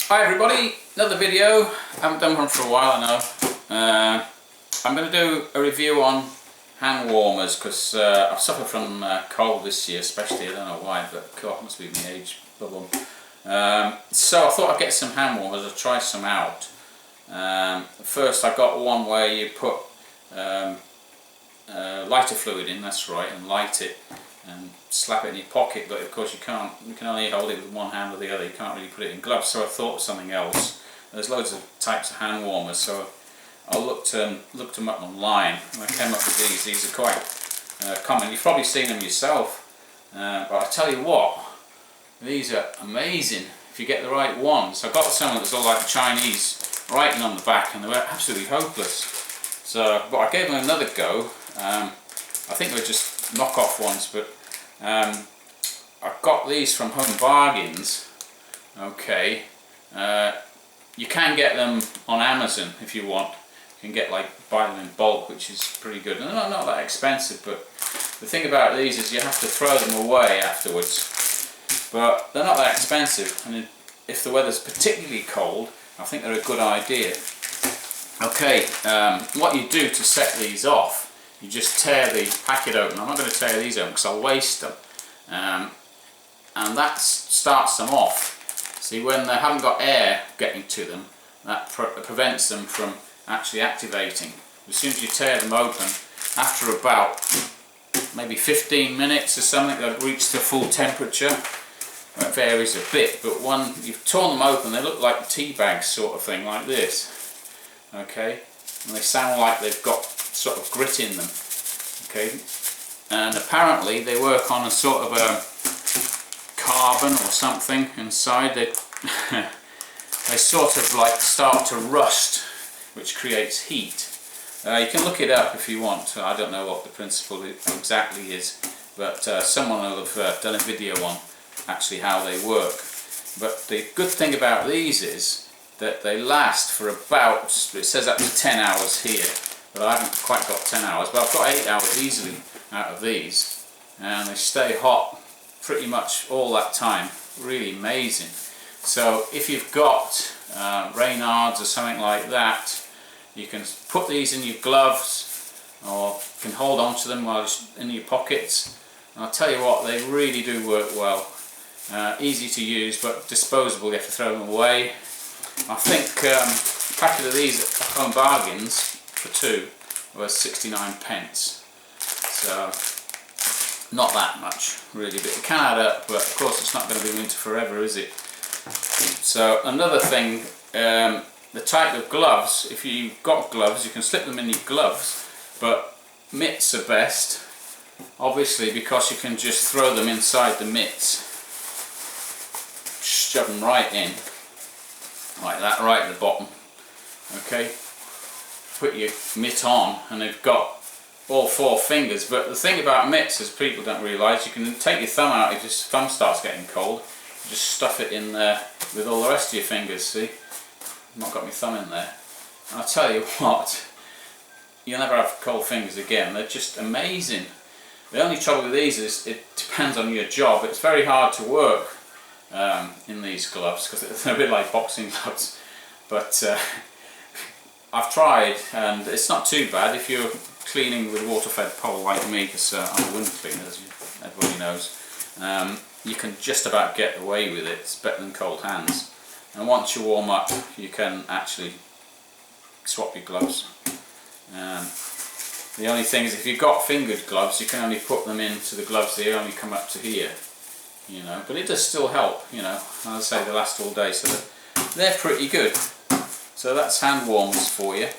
Hi everybody, another video. I haven't done one for a while, I know. I'm going to do a review on hand warmers because I've suffered from cold this year especially. I don't know why, but God, must be my age bubble. So I thought I'd get some hand warmers. I'll try some out. First I got one where you put lighter fluid in, that's right, and light it and slap it in your pocket, but of course you can only hold it with one hand or the other. You can't really put it in gloves, so I thought of something else. There's loads of types of hand warmers, so I looked them up online and I came up with these. These are quite common. You've probably seen them yourself, but I tell you what, these are amazing if you get the right ones. I got some that's all like Chinese writing on the back and they were absolutely hopeless. So, but I gave them another go. I think they were just knockoff ones, but I got these from Home Bargains. Okay, you can get them on Amazon if you want. You can get buy them in bulk, which is pretty good. And they're not that expensive, but the thing about these is you have to throw them away afterwards. But they're not that expensive, and if the weather's particularly cold, I think they're a good idea. Okay, what you do to set these off, you just tear the packet open. I'm not going to tear these open because I'll waste them. And that starts them off. See, when they haven't got air getting to them, that prevents them from actually activating. As soon as you tear them open, after about maybe 15 minutes or something, they'll reach the full temperature. It varies a bit, but when you've torn them open, they look like tea bags sort of thing, like this. Okay, and they sound like they've got sort of grit in them. Okay, and apparently they work on a sort of a carbon or something inside. They they sort of start to rust, which creates heat. You can look it up if you want. I don't know what the principle exactly is, but someone will have done a video on actually how they work. But the good thing about these is that they last for about, it says up to 10 hours here, but I haven't quite got 10 hours, but I've got 8 hours easily out of these, and they stay hot pretty much all that time. Really amazing. So if you've got Reynards or something like that, you can put these in your gloves, or you can hold on to them while it's in your pockets, and I'll tell you what, they really do work well. Easy to use, but disposable, you have to throw them away. I think a packet of these at Home Bargains for two was 69p. So not that much really, but it can add up, but of course it's not going to be winter forever, is it? So another thing, the type of gloves, if you've got gloves you can slip them in your gloves, but mitts are best, obviously, because you can just throw them inside the mitts, shove them right in like that, right at the bottom. Okay, put your mitt on and they've got all 4 fingers, but the thing about mitts is people don't realise, you can take your thumb out if your thumb starts getting cold, you just stuff it in there with all the rest of your fingers. See, I've not got my thumb in there, and I'll tell you what, you'll never have cold fingers again. They're just amazing. The only trouble with these is it depends on your job. It's very hard to work in these gloves because they're a bit like boxing gloves, but I've tried and it's not too bad if you're cleaning with a water-fed pole like me, because I'm a window cleaner, as everybody knows. You can just about get away with it. It's better than cold hands, and once you warm up you can actually swap your gloves. The only thing is, if you've got fingered gloves, you can only put them into the gloves, they only come up to here, you know, but it does still help, you know. As I say, they last all day, so they're pretty good. So that's hand warmers for you.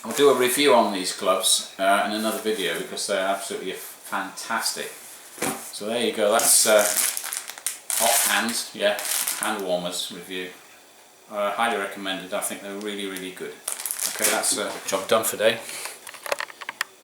I'll do a review on these gloves in another video because they're absolutely fantastic. So there you go, that's hot hands, yeah, hand warmers review. Highly recommended. I think they're really, really good. Okay, that's job done for today.